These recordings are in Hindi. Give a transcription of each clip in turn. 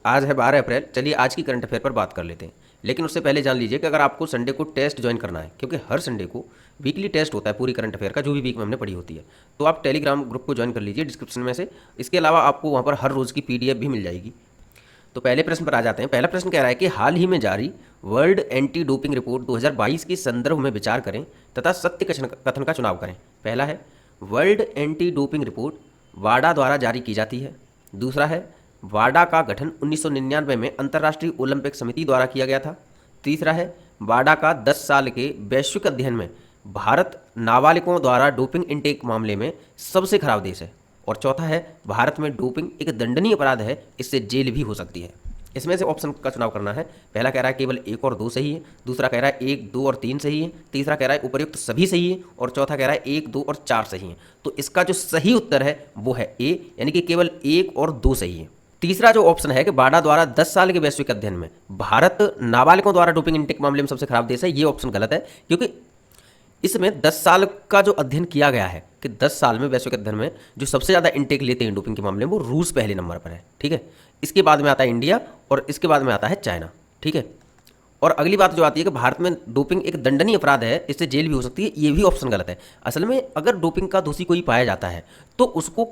आज है 12 अप्रैल। चलिए आज की करंट अफेयर पर बात कर लेते हैं। लेकिन उससे पहले जान लीजिए कि अगर आपको संडे को टेस्ट ज्वाइन करना है, क्योंकि हर संडे को वीकली टेस्ट होता है पूरी करंट अफेयर का, जो भी वीक में हमने पढ़ी होती है, तो आप टेलीग्राम ग्रुप को ज्वाइन कर लीजिए डिस्क्रिप्शन में से। इसके अलावा आपको वहाँ पर हर रोज़ की पीडीएफ भी मिल जाएगी। तो पहले प्रश्न पर आ जाते हैं। पहला प्रश्न कह रहा है कि हाल ही में जारी वर्ल्ड एंटी डोपिंग रिपोर्ट 2022 के संदर्भ में विचार करें तथा सत्य कथन का चुनाव करें। पहला है वर्ल्ड एंटी डोपिंग रिपोर्ट वाडा द्वारा जारी की जाती है। दूसरा है वाडा का गठन 1999 में अंतर्राष्ट्रीय ओलंपिक समिति द्वारा किया गया था। तीसरा है वाडा का 10 साल के वैश्विक अध्ययन में भारत नाबालिगों द्वारा डोपिंग इंटेक मामले में सबसे खराब देश है। और चौथा है भारत में डोपिंग एक दंडनीय अपराध है, इससे जेल भी हो सकती है। इसमें से ऑप्शन का चुनाव करना है। पहला कह रहा है केवल 1 और 2 सही है। दूसरा कह रहा है 1, 2 और 3 सही है। तीसरा कह रहा है उपर्युक्त सभी सही है। और चौथा कह रहा है 1, 2 और 4 सही है। तो इसका जो सही उत्तर है वो है ए, यानी कि केवल 1 और 2 सही है। तीसरा जो ऑप्शन है कि वाडा द्वारा 10 साल के वैश्विक अध्ययन में भारत नाबालिगों द्वारा डोपिंग इंटेक मामले में सबसे खराब देश है, ये ऑप्शन गलत है। क्योंकि इसमें 10 साल का जो अध्ययन किया गया है कि 10 साल में वैश्विक अध्ययन में जो सबसे ज़्यादा इंटेक लेते हैं डोपिंग के मामले में, वो रूस पहले नंबर पर है। ठीक है, इसके बाद में आता है इंडिया और इसके बाद में आता है चाइना। ठीक है, और अगली बात जो आती है कि भारत में डोपिंग एक दंडनीय अपराध है, इससे जेल भी हो सकती है, ये भी ऑप्शन गलत है। असल में अगर डोपिंग का दोषी कोई पाया जाता है तो उसको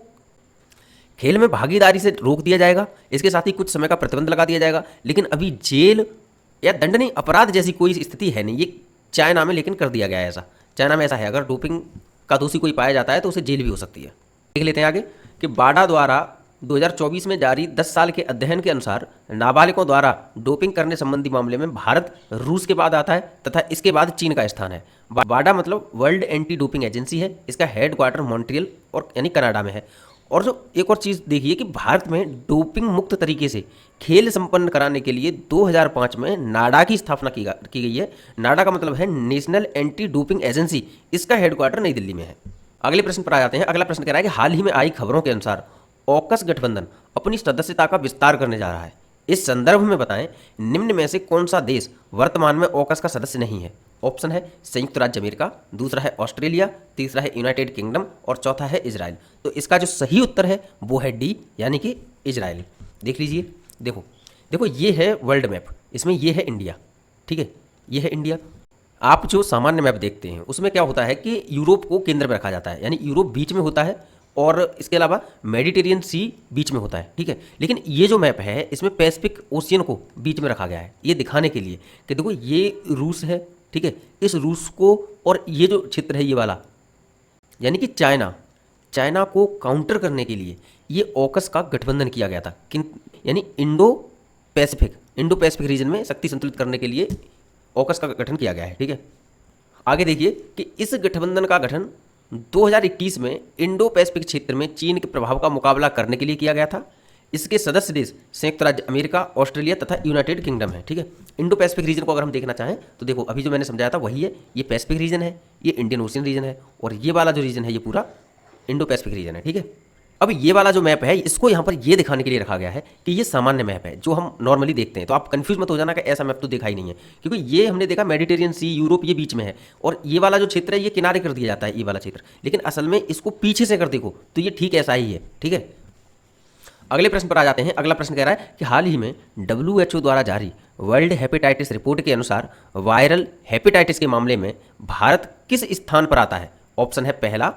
खेल में भागीदारी से रोक दिया जाएगा, इसके साथ ही कुछ समय का प्रतिबंध लगा दिया जाएगा। लेकिन अभी जेल या दंडनीय अपराध जैसी कोई स्थिति है नहीं। ये चाइना में लेकिन कर दिया गया है ऐसा। चाइना में ऐसा है, अगर डोपिंग का दोषी कोई पाया जाता है तो उसे जेल भी हो सकती है। देख लेते हैं आगे कि वाडा द्वारा 2024 में जारी 10 साल के अध्ययन के अनुसार नाबालिगों द्वारा डोपिंग करने संबंधी मामले में भारत रूस के बाद आता है तथा इसके बाद चीन का स्थान है। वाडा मतलब वर्ल्ड एंटी डोपिंग एजेंसी है। इसका हेड क्वार्टर मॉन्ट्रियल और यानी कनाडा में है। और जो एक और चीज़ देखिए कि भारत में डोपिंग मुक्त तरीके से खेल संपन्न कराने के लिए 2005 में नाडा की स्थापना की गई है। नाडा का मतलब है नेशनल एंटी डोपिंग एजेंसी। इसका हेडक्वार्टर नई दिल्ली में है। अगले प्रश्न पर आ जाते हैं। अगला प्रश्न कह रहा है कि हाल ही में आई खबरों के अनुसार ऑकस गठबंधन अपनी सदस्यता का विस्तार करने जा रहा है। इस संदर्भ में बताएं निम्न में से कौन सा देश वर्तमान में ऑकस का सदस्य नहीं है। ऑप्शन है संयुक्त राज्य अमेरिका, दूसरा है ऑस्ट्रेलिया, तीसरा है यूनाइटेड किंगडम और चौथा है इजराइल। तो इसका जो सही उत्तर है वो है डी, यानी कि इजराइल। देख लीजिए, देखो देखो ये है वर्ल्ड मैप, इसमें ये है इंडिया। ठीक है, ये है इंडिया। आप जो सामान्य मैप देखते हैं उसमें क्या होता है कि यूरोप को केंद्र में रखा जाता है, यानी यूरोप बीच में होता है और इसके अलावा मेडिटेरियन सी बीच में होता है। ठीक है, लेकिन ये जो मैप है इसमें पैसिफिक ओशियन को बीच में रखा गया है, ये दिखाने के लिए कि देखो ये रूस है। ठीक है, इस रूस को और ये जो क्षेत्र है ये वाला यानी कि चाइना को काउंटर करने के लिए ये ऑकस का गठबंधन किया गया था। यानी इंडो पैसिफिक रीजन में शक्ति संतुलित करने के लिए ऑकस का गठन किया गया है। ठीक है, आगे देखिए कि इस गठबंधन का गठन 2021 में इंडो पैसिफिक क्षेत्र में चीन के प्रभाव का मुकाबला करने के लिए किया गया था। इसके सदस्य देश संयुक्त राज्य अमेरिका, ऑस्ट्रेलिया तथा यूनाइटेड किंगडम है। ठीक है, इंडो पैसिफिक रीजन को अगर हम देखना चाहें तो देखो अभी जो मैंने समझाया था वही है। ये पैसिफिक रीजन है, ये इंडियन ओशियन रीजन है और ये वाला जो रीजन है ये पूरा इंडो पैसिफिक रीजन है। ठीक है, अब ये वाला जो मैप है इसको यहाँ पर ये दिखाने के लिए रखा गया है कि ये सामान्य मैप है जो हम नॉर्मली देखते हैं। तो आप कंफ्यूज मत हो जाना कि ऐसा मैप तो देखा ही नहीं है, क्योंकि ये हमने देखा मेडिटेरियन सी, यूरोप ये बीच में है और ये वाला जो क्षेत्र है ये किनारे कर दिया जाता है, ये वाला क्षेत्र। लेकिन असल में इसको पीछे से कर देखो तो ये ठीक ऐसा ही है। ठीक है, अगले प्रश्न पर आ जाते हैं। अगला प्रश्न कह रहा है कि हाल ही में WHO द्वारा जारी वर्ल्ड हेपेटाइटिस रिपोर्ट के अनुसार वायरल हेपेटाइटिस के मामले में भारत किस स्थान पर आता है। ऑप्शन है पहला,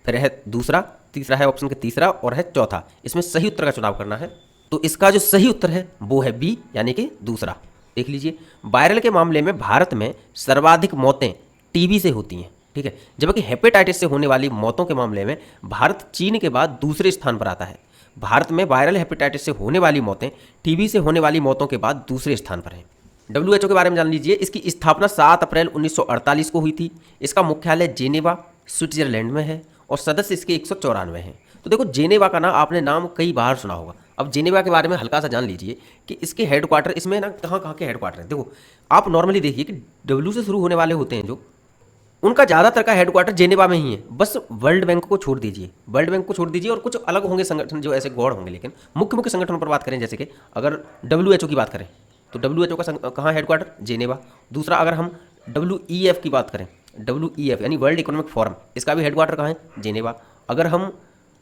फिर है दूसरा, तीसरा है ऑप्शन के तीसरा और है चौथा। इसमें सही उत्तर का चुनाव करना है। तो इसका जो सही उत्तर है वो है बी, यानी कि दूसरा। देख लीजिए, वायरल के मामले में भारत में सर्वाधिक मौतें टीबी से होती हैं। ठीक है, जबकि हेपेटाइटिस से होने वाली मौतों के मामले में भारत चीन के बाद दूसरे स्थान पर आता है। भारत में वायरल हेपेटाइटिस से होने वाली मौतें टीबी से होने वाली मौतों के बाद दूसरे स्थान पर हैं। WHO के बारे में जान लीजिए। इसकी स्थापना 7 अप्रैल 1948 को हुई थी। इसका मुख्यालय जेनेवा स्विट्जरलैंड में है और सदस्य इसके 194 हैं। तो देखो जेनेवा का ना आपने नाम कई बार सुना होगा। अब जेनेवा के बारे में हल्का सा जान लीजिए कि इसके हेडक्वार्टर इसमें ना कहाँ कहाँ के हेडक्वार्टर हैं। देखो आप नॉर्मली देखिए कि डब्ल्यू से शुरू होने वाले होते हैं जो, उनका ज़्यादातर का हेडक्वार्टर जेनेवा में ही है। बस वर्ल्ड बैंक को छोड़ दीजिए, वर्ल्ड बैंक को छोड़ दीजिए और कुछ अलग होंगे संगठन जो ऐसे गौड़ होंगे, लेकिन मुख्य संगठनों पर बात करें जैसे कि अगर WHO की बात करें तो WHO का कहाँ हेडक्वार्टर, जेनेवा। दूसरा अगर हम WEF की बात करें, WEF यानी वर्ल्ड इकोनॉमिक फोरम, इसका भी हेडक्वार्टर कहाँ है, जेनेवा। अगर हम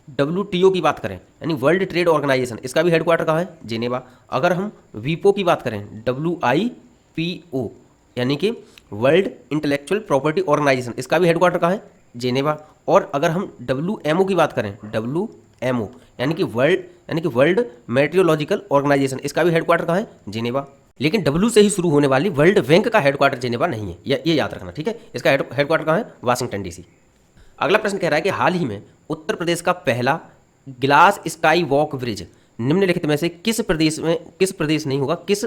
WTO की बात करें यानी वर्ल्ड ट्रेड ऑर्गेनाइजेशन, इसका भी हेडक्वार्टर कहाँ है? जेनेवा। अगर हम वीपो की बात करें, WIPO यानी कि वर्ल्ड इंटेलेक्चुअल प्रॉपर्टी ऑर्गेनाइजेशन, इसका भी हेडक्वार्टर कहाँ है? जेनेवा। और अगर हम WMO की बात करें, WMO यानी कि वर्ल्ड मेट्रोलॉजिकल ऑर्गेनाइजेशन, इसका भी हेडक्वार्टर कहाँ है? जेनेवा। लेकिन W से ही शुरू होने वाली वर्ल्ड बैंक का हेडक्वार्टर जेनेवा नहीं है, ये याद रखना, ठीक है। इसका हेडक्वार्टर कहाँ है? Washington DC। अगला प्रश्न कह रहा है कि हाल ही में उत्तर प्रदेश का पहला ग्लास स्काई वॉक ब्रिज निम्नलिखित में से किस प्रदेश नहीं होगा, किस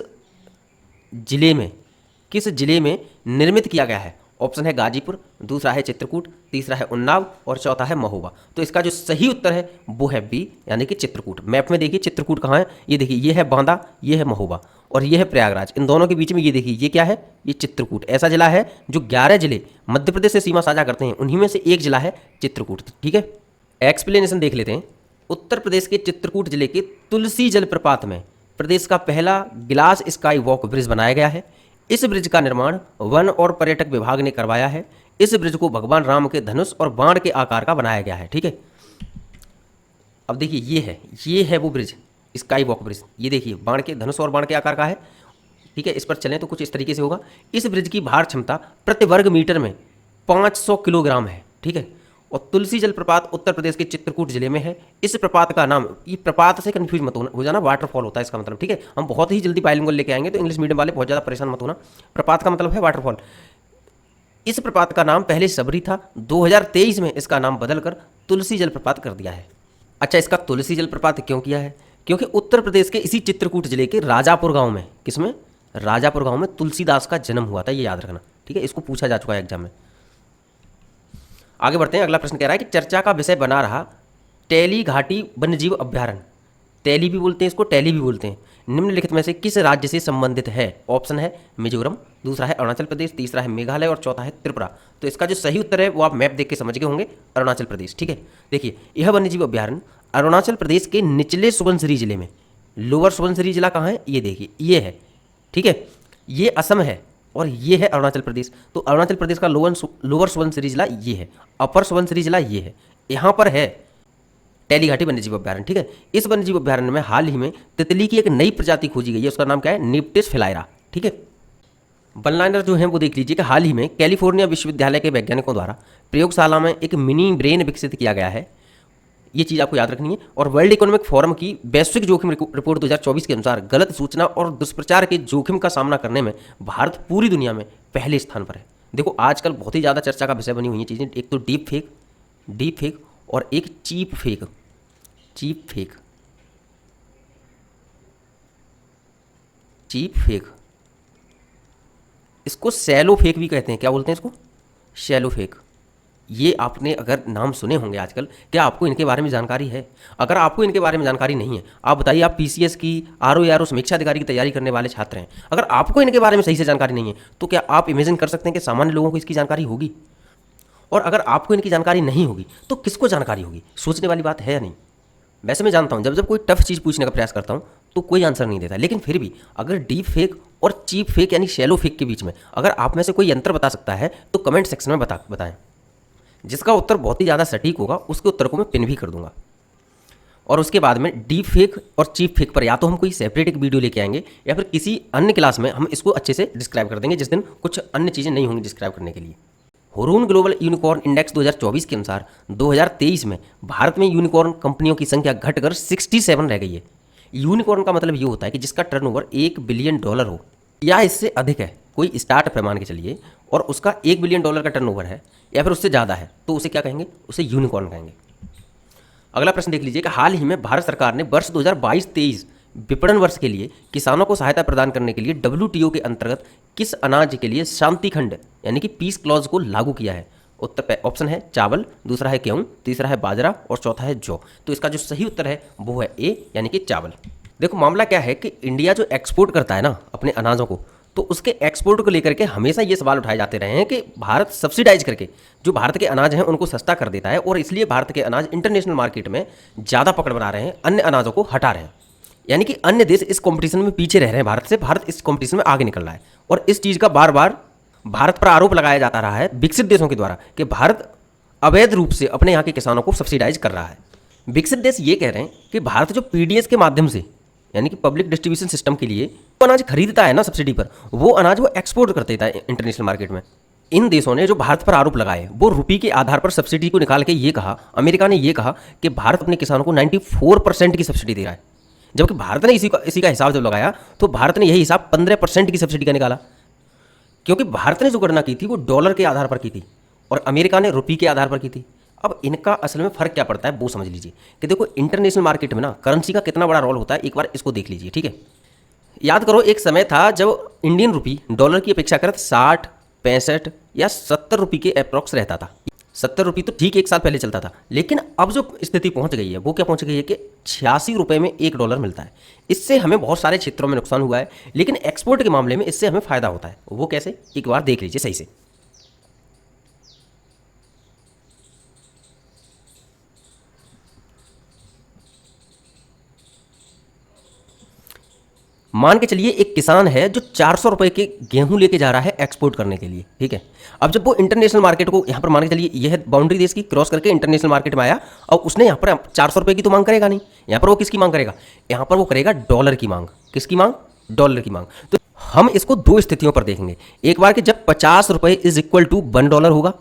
जिले में निर्मित किया गया है? ऑप्शन है गाजीपुर, दूसरा है चित्रकूट, तीसरा है उन्नाव और चौथा है महोबा। तो इसका जो सही उत्तर है वो है बी, यानी कि चित्रकूट। मैप में देखिए चित्रकूट कहाँ है, ये देखिए, ये है बांदा, ये है महोबा और ये है प्रयागराज। इन दोनों के बीच में ये देखिए, ये क्या है? ये चित्रकूट। ऐसा जिला है जो 11 जिले मध्य प्रदेश से सीमा साझा करते हैं, उन्हीं में से एक जिला है चित्रकूट, ठीक है। एक्सप्लेनेशन देख लेते हैं। उत्तर प्रदेश के चित्रकूट जिले के तुलसी जलप्रपात में प्रदेश का पहला ग्लास स्काई वॉक ब्रिज बनाया गया है। इस ब्रिज का निर्माण वन और पर्यटक विभाग ने करवाया है। इस ब्रिज को भगवान राम के धनुष और बाण के आकार का बनाया गया है, ठीक है। अब देखिए, ये है वो ब्रिज, स्काई वॉक ब्रिज। ये देखिए, बाण के धनुष और बाण के आकार का है, ठीक है। इस पर चलें तो कुछ इस तरीके से होगा। इस ब्रिज की भार क्षमता प्रति वर्ग मीटर में 500 किलोग्राम है, ठीक है। और तुलसी जलप्रपात उत्तर प्रदेश के चित्रकूट जिले में है। इस प्रपात का नाम, ये प्रपात से कंफ्यूज मत हो जाना, वाटरफॉल होता है इसका मतलब, ठीक है। हम बहुत ही जल्दी बाइलिंगुअल लेके आएंगे, तो इंग्लिश मीडियम वाले बहुत ज़्यादा परेशान मत होना। प्रपात का मतलब है वाटरफॉल। इस प्रपात का नाम पहले सबरी था, 2023 में इसका नाम बदलकर तुलसी जलप्रपात कर दिया है। अच्छा, इसका तुलसी जलप्रपात क्यों किया है? क्योंकि उत्तर प्रदेश के इसी चित्रकूट जिले के राजापुर गाँव में, किसमें? राजापुर गाँव में तुलसीदास का जन्म हुआ था, ये याद रखना, ठीक है। इसको पूछा जा चुका है एग्जाम में। आगे बढ़ते हैं। अगला प्रश्न कह रहा है कि चर्चा का विषय बना रहा टैली घाटी वन्यजीव अभ्यारण्य, टैली भी बोलते हैं इसको, टैली भी बोलते हैं, निम्नलिखित में से किस राज्य से संबंधित है? ऑप्शन है मिजोरम, दूसरा है अरुणाचल प्रदेश, तीसरा है मेघालय और चौथा है त्रिपुरा। तो इसका जो सही उत्तर है वो आप मैप देख के समझ गए होंगे, अरुणाचल प्रदेश, ठीक है। देखिए, यह वन्यजीव अभ्यारण्य अरुणाचल प्रदेश के निचले सुबनसिरी जिले में, लोअर सुबनसिरी जिला कहाँ है? ये देखिए, ये है, ठीक है। ये असम है और ये है अरुणाचल प्रदेश। तो अरुणाचल प्रदेश का लोअर सुबनसिरी जिला ये है, अपर सुबनसिरी जिला ये है। यहाँ पर है टैली घाटी वन्यजीव अभ्यारण्य, ठीक है। इस वन्यजीव अभ्यारण्य में हाल ही में तितली की एक नई प्रजाति खोजी गई है, उसका नाम क्या है? निप्टिस फिलाइरा, ठीक है। वन लाइनर जो है वो देख लीजिए कि हाल ही में कैलिफोर्निया विश्वविद्यालय के वैज्ञानिकों द्वारा प्रयोगशाला में एक मिनी ब्रेन विकसित किया गया है, ये चीज़ आपको याद रखनी है। और वर्ल्ड इकोनॉमिक फोरम की वैश्विक जोखिम रिपोर्ट 2024 के अनुसार गलत सूचना और दुष्प्रचार के जोखिम का सामना करने में भारत पूरी दुनिया में पहले स्थान पर है। देखो, आजकल बहुत ही ज़्यादा चर्चा का विषय बनी हुई है चीज़ें, एक तो डीप फेक और एक चीप फेक। इसको शैलो फेक भी कहते हैं, क्या बोलते हैं इसको? Shallow fake. ये आपने अगर नाम सुने होंगे आजकल, क्या आपको इनके बारे में जानकारी है? अगर आपको इनके बारे में जानकारी नहीं है, आप बताइए, आप PCS की RO समीक्षा अधिकारी की तैयारी करने वाले छात्र हैं, अगर आपको इनके बारे में सही से जानकारी नहीं है तो क्या आप इमेजिन कर सकते हैं कि सामान्य लोगों को इसकी जानकारी होगी? और अगर आपको इनकी जानकारी नहीं होगी तो किसको जानकारी होगी? सोचने वाली बात है या नहीं? वैसे मैं जानता हूँ, जब कोई टफ चीज़ पूछने का प्रयास करता हूँ तो कोई आंसर नहीं देता, लेकिन फिर भी अगर डीप फेक और चीप फेक यानी शैलो फेक के बीच में अगर आप में से कोई यंत्र बता सकता है तो कमेंट सेक्शन में बताएं। जिसका उत्तर बहुत ही ज़्यादा सटीक होगा उसके उत्तर को मैं पिन भी कर दूंगा। और उसके बाद में डीप फेक और चीप फेक पर या तो हम कोई सेपरेट एक वीडियो लेके आएंगे या फिर किसी अन्य क्लास में हम इसको अच्छे से डिस्क्राइब कर देंगे, जिस दिन कुछ अन्य चीज़ें नहीं होंगी डिस्क्राइब करने के लिए। हुरून ग्लोबल यूनिकॉर्न इंडेक्स 2024 के अनुसार 2023 में भारत में यूनिकॉर्न कंपनियों की संख्या घटकर 67 रह गई है। यूनिकॉर्न का मतलब ये होता है कि जिसका टर्नओवर $1 बिलियन हो या इससे अधिक है, कोई स्टार्टअप है मान के चलिए, और उसका $1 बिलियन का टर्नओवर है या फिर उससे ज़्यादा है, तो उसे क्या कहेंगे? उसे यूनिकॉर्न कहेंगे। अगला प्रश्न देख लीजिए कि हाल ही में भारत सरकार ने वर्ष 2022-23 विपणन वर्ष के लिए किसानों को सहायता प्रदान करने के लिए WTO के अंतर्गत किस अनाज के लिए शांति खंड यानी कि पीस क्लॉज को लागू किया है? उत्तर ऑप्शन है चावल, दूसरा है गेहूं, तीसरा है बाजरा और चौथा है जौ। तो इसका जो सही उत्तर है वो है ए, यानी कि चावल। देखो, मामला क्या है कि इंडिया जो एक्सपोर्ट करता है ना अपने अनाजों को, तो उसके एक्सपोर्ट को लेकर के हमेशा ये सवाल उठाए जाते रहे हैं कि भारत सब्सिडाइज करके जो भारत के अनाज हैं उनको सस्ता कर देता है और इसलिए भारत के अनाज इंटरनेशनल मार्केट में ज़्यादा पकड़ बना रहे हैं, अन्य अनाजों को हटा रहे हैं। यानी कि अन्य देश इस कंपटीशन में पीछे रह रहे हैं भारत से, भारत इस कंपटीशन में आगे निकल रहा है। और इस चीज़ का बार बार भारत पर आरोप लगाया जाता रहा है विकसित देशों के द्वारा कि भारत अवैध रूप से अपने यहाँ के किसानों को सब्सिडाइज कर रहा है। विकसित देश ये कह रहे हैं कि भारत जो पीडीएस के माध्यम से यानी कि पब्लिक डिस्ट्रीब्यूशन सिस्टम के लिए वो अनाज खरीदता है ना सब्सिडी पर, वो अनाज वो एक्सपोर्ट कर देता है इंटरनेशनल मार्केट में। इन देशों ने जो भारत पर आरोप लगाए वो रुपये के आधार पर सब्सिडी को निकाल के ये कहा, अमेरिका ने ये कहा कि भारत अपने किसानों को 94% की सब्सिडी दे रहा है, जबकि भारत ने इसी का हिसाब जब लगाया तो भारत ने यही हिसाब 15% की सब्सिडी का निकाला, क्योंकि भारत ने जो गणना की थी वो डॉलर के आधार पर की थी और अमेरिका ने रुपये के आधार पर की थी। अब इनका असल में फ़र्क क्या पड़ता है वो समझ लीजिए कि देखो इंटरनेशनल मार्केट में ना करेंसी का कितना बड़ा रोल होता है, एक बार इसको देख लीजिए। ठीक है, याद करो एक समय था जब इंडियन रुपी डॉलर की अपेक्षाकृत 60, 65 या 70 रुपये के अप्रॉक्स रहता था। 70 रुपये तो ठीक एक साल पहले चलता था, लेकिन अब जो स्थिति पहुंच गई है वो क्या पहुंच गई है कि 86 रुपये में $1 मिलता है। इससे हमें बहुत सारे क्षेत्रों में नुकसान हुआ है, लेकिन एक्सपोर्ट के मामले में इससे हमें फ़ायदा होता है। वो कैसे, एक बार देख लीजिए सही से। मान के चलिए एक किसान है जो 400 रुपये के गेहूं लेके जा रहा है एक्सपोर्ट करने के लिए। ठीक है, अब जब वो इंटरनेशनल मार्केट को यहाँ पर मान के चलिए यह बाउंड्री देश की क्रॉस करके इंटरनेशनल मार्केट में आया और उसने यहाँ पर 400 रुपये की तो मांग करेगा नहीं, यहाँ पर वो किसकी मांग करेगा, यहाँ पर वो करेगा डॉलर की मांग। किसकी मांग, डॉलर की मांग। तो हम इसको दो स्थितियों पर देखेंगे, एक बार कि जब 50 रुपये इज इक्वल टू $1 होगा,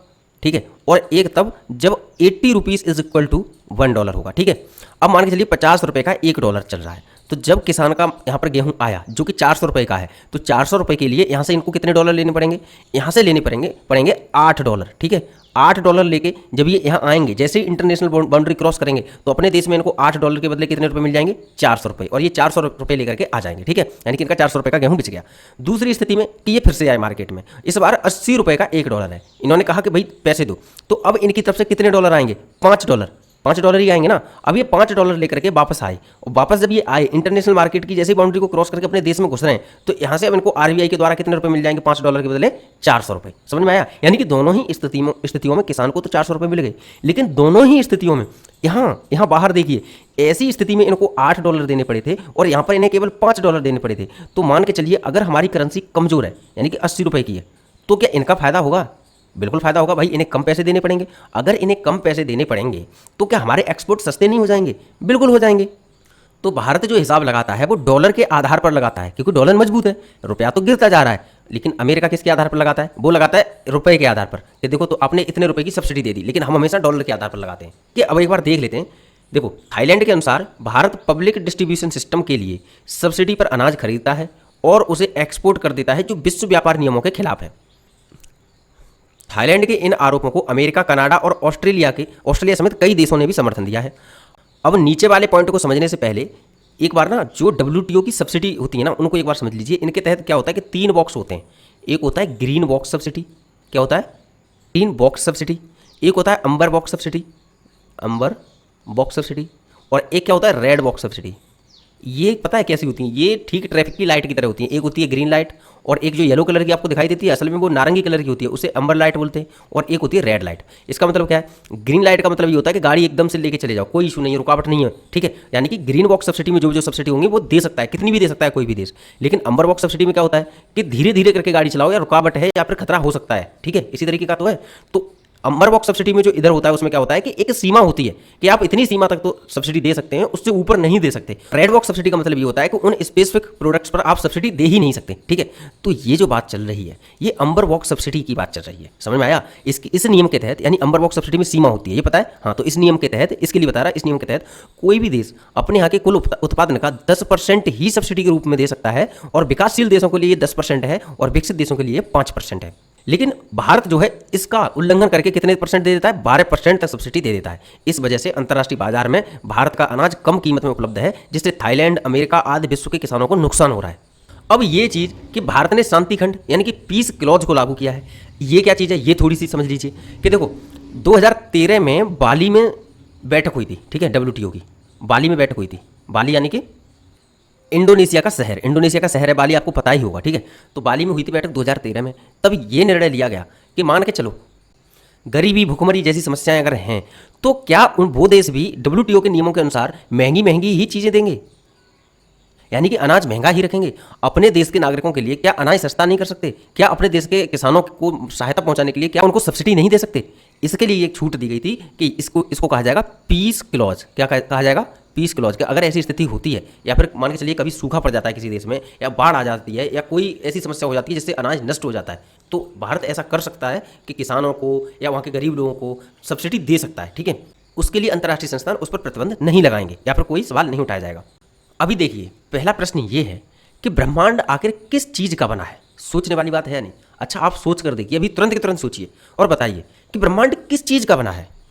ठीक है, और एक तब जब 80 रुपीज़ इज इक्वल टू $1 होगा। ठीक है, अब मान के चलिए 50 रुपये का $1 चल रहा है, तो जब किसान का यहाँ पर गेहूं आया जो कि 400 रुपये का है, तो 400 रुपये के लिए यहाँ से इनको कितने डॉलर लेने पड़ेंगे, यहाँ से लेने पड़ेंगे $8। ठीक है, $8 लेके जब ये यहाँ आएंगे, जैसे ही इंटरनेशनल बाउंड्री क्रॉस करेंगे तो अपने देश में इनको $8 के बदले कितने रुपए मिल जाएंगे, 400 रुपये, और ये 400 रुपये लेकर के आ जाएंगे। ठीक है, यानी कि इनका 400 रुपये का गेहूं बिच गया। दूसरी स्थिति में कि ये फिर से आए मार्केट में, इस बार 80 रुपये का $1 है, इन्होंने कहा कि भाई पैसे दो, तो अब इनकी तरफ से कितने डॉलर आएंगे, $5 ही आएंगे ना। अब ये $5 लेकर के वापस आए, और वापस जब ये आए इंटरनेशनल मार्केट की जैसे बाउंड्री को क्रॉस करके अपने देश में घुस रहे हैं, तो यहाँ से अब इनको आरबीआई के द्वारा कितने रुपए मिल जाएंगे, $5 के बदले 400 रुपये। समझ में आया, यानी कि दोनों ही स्थितियों में किसान को तो 400 रुपये मिल गए, लेकिन दोनों ही स्थितियों में यहाँ बाहर देखिए, ऐसी स्थिति में इनको $8 देने पड़े थे और यहाँ पर इन्हें केवल $5 देने पड़े थे। तो मान के चलिए अगर हमारी करेंसी कमजोर है यानी कि 80 रुपये की है, तो क्या इनका फायदा होगा, बिल्कुल फायदा होगा भाई, इन्हें कम पैसे देने पड़ेंगे। अगर इन्हें कम पैसे देने पड़ेंगे तो क्या हमारे एक्सपोर्ट सस्ते नहीं हो जाएंगे, बिल्कुल हो जाएंगे। तो भारत जो हिसाब लगाता है वो डॉलर के आधार पर लगाता है, क्योंकि डॉलर मजबूत है, रुपया तो गिरता जा रहा है। लेकिन अमेरिका किसके आधार पर लगाता है, वो लगाता है रुपए के आधार पर, कि देखो तो आपने इतने रुपए की सब्सिडी दे दी, लेकिन हम हमेशा डॉलर के आधार पर लगाते हैं। कि अब एक बार देख लेते हैं, देखो थाईलैंड के अनुसार भारत पब्लिक डिस्ट्रीब्यूशन सिस्टम के लिए सब्सिडी पर अनाज खरीदता है और उसे एक्सपोर्ट कर देता है, जो विश्व व्यापार नियमों के खिलाफ है। थाईलैंड के इन आरोपों को अमेरिका, कनाडा और ऑस्ट्रेलिया समेत कई देशों ने भी समर्थन दिया है। अब नीचे वाले पॉइंट को समझने से पहले एक बार ना जो WTO की सब्सिडी होती है ना उनको एक बार समझ लीजिए। इनके तहत क्या होता है कि 3 बॉक्स होते हैं, एक होता है ग्रीन बॉक्स सब्सिडी, क्या होता है, ग्रीन बॉक्स सब्सिडी, एक होता है अंबर बॉक्स सब्सिडी, और एक क्या होता है रेड बॉक्स सब्सिडी। ये पता है कैसी होती हैं, ये ठीक ट्रैफिक की लाइट की तरह होती हैं। एक होती है ग्रीन लाइट, और एक जो येलो कलर की आपको दिखाई देती है असल में वो नारंगी कलर की होती है, उसे अंबर लाइट बोलते हैं, और एक होती है रेड लाइट। इसका मतलब क्या है, ग्रीन लाइट का मतलब ये होता है कि गाड़ी एकदम से लेके चले जाओ, कोई इशू नहीं है, रुकावट नहीं है। ठीक है, यानी कि ग्रीन बॉक्स सब्सिडी में जो सब्सिडी होंगी वो दे सकता है, कितनी भी दे सकता है कोई भी देश। लेकिन अंबर बॉक्स सब्सिडी में क्या होता है कि धीरे धीरे करके गाड़ी चलाओ, या रुकावट है या फिर खतरा हो सकता है। ठीक है, इसी तरीके का तो है। तो अंबर बॉक्स सब्सिडी में जो इधर होता है उसमें क्या होता है कि एक सीमा होती है कि आप इतनी सीमा तक तो सब्सिडी दे सकते हैं, उससे ऊपर नहीं दे सकते। रेड बॉक्स सब्सिडी का मतलब ये होता है कि उन स्पेसिफिक प्रोडक्ट्स पर आप सब्सिडी दे ही नहीं सकते। ठीक है, तो ये जो बात चल रही है ये अंबर बॉक्स सब्सिडी की बात चल रही है, समझ में आया। इस नियम के तहत, यानी अंबर बॉक्स सब्सिडी में सीमा होती है, ये पता है, हाँ। तो इस नियम के तहत, इसके लिए बता रहा है, इस नियम के तहत कोई भी देश अपने यहाँ के कुल उत्पादन का 10% ही सब्सिडी के रूप में दे सकता है, और विकासशील देशों के लिए 10% है और विकसित देशों के लिए 5% है। लेकिन भारत जो है इसका उल्लंघन करके कितने % दे देता है, 12% तक सब्सिडी दे देता है। इस वजह से अंतर्राष्ट्रीय बाजार में भारत का अनाज कम कीमत में उपलब्ध है, जिससे थाईलैंड, अमेरिका आदि विश्व के किसानों को नुकसान हो रहा है। अब ये चीज़ कि भारत ने शांति खंड यानी कि पीस क्लॉज को लागू किया है, ये क्या चीज़ है ये थोड़ी सी समझ लीजिए। कि देखो 2013 में बाली में बैठक हुई थी, ठीक है, WTO की बाली में बैठक हुई थी। बाली यानी कि इंडोनेशिया का शहर है बाली, आपको पता ही होगा। ठीक है, तो बाली में हुई थी बैठक 2013 में। तब ये निर्णय लिया गया कि मान के चलो गरीबी, भुखमरी जैसी समस्याएं अगर हैं तो क्या वो देश भी WTO के नियमों के अनुसार महंगी ही चीज़ें देंगे, यानी कि अनाज महंगा ही रखेंगे। अपने देश के नागरिकों के लिए क्या अनाज सस्ता नहीं कर सकते? क्या अपने देश के किसानों को सहायता पहुंचाने के लिए क्या उनको सब्सिडी नहीं दे सकते? इसके लिए एक छूट दी गई थी कि इसको इसको कहा जाएगा पीस क्लॉज। क्या कहा जाएगा? Peace clause. कि अगर ऐसी स्थिति होती है या फिर मान के चलिए कभी सूखा पड़ जाता है किसी देश में, या बाढ़ आ जाती है, या कोई ऐसी समस्या हो जाती है जिससे अनाज नष्ट हो जाता है, तो भारत ऐसा कर सकता है कि किसानों को या वहाँ के गरीब लोगों को सब्सिडी दे सकता है। ठीक है, उसके लिए अंतर्राष्ट्रीय संस्थान उस पर प्रतिबंध नहीं लगाएंगे या फिर कोई सवाल नहीं उठाया जाएगा। अभी देखिए, पहला प्रश्न ये है कि ब्रह्मांड आखिर किस चीज़ का बना है? सोचने वाली बात है नहीं? अच्छा, आप सोच कर देखिए, अभी तुरंत के तुरंत सोचिए और बताइए कि ब्रह्मांड किस चीज़ का बना है।